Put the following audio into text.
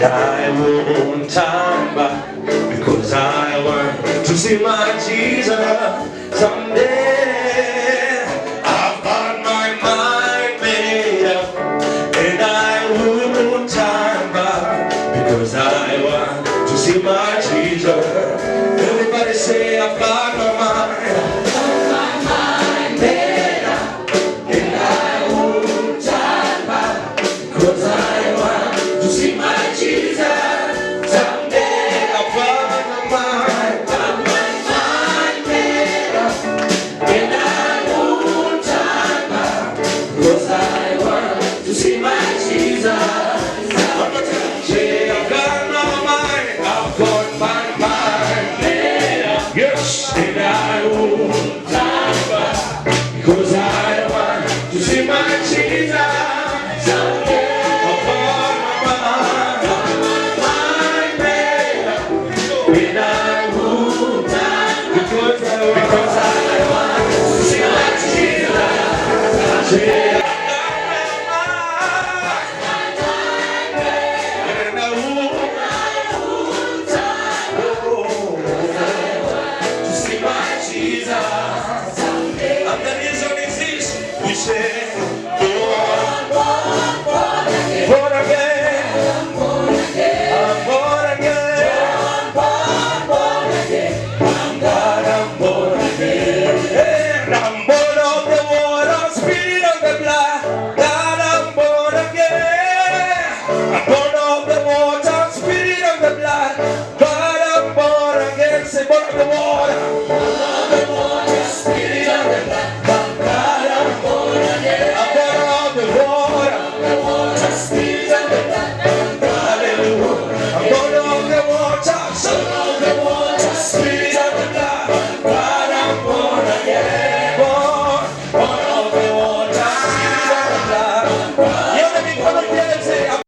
I won't turn back because I want to see my Jesus someday. I've got my mind made up and I won't turn back because I want to see my Jesus. Everybody say, I've got my mind. See my Jesus.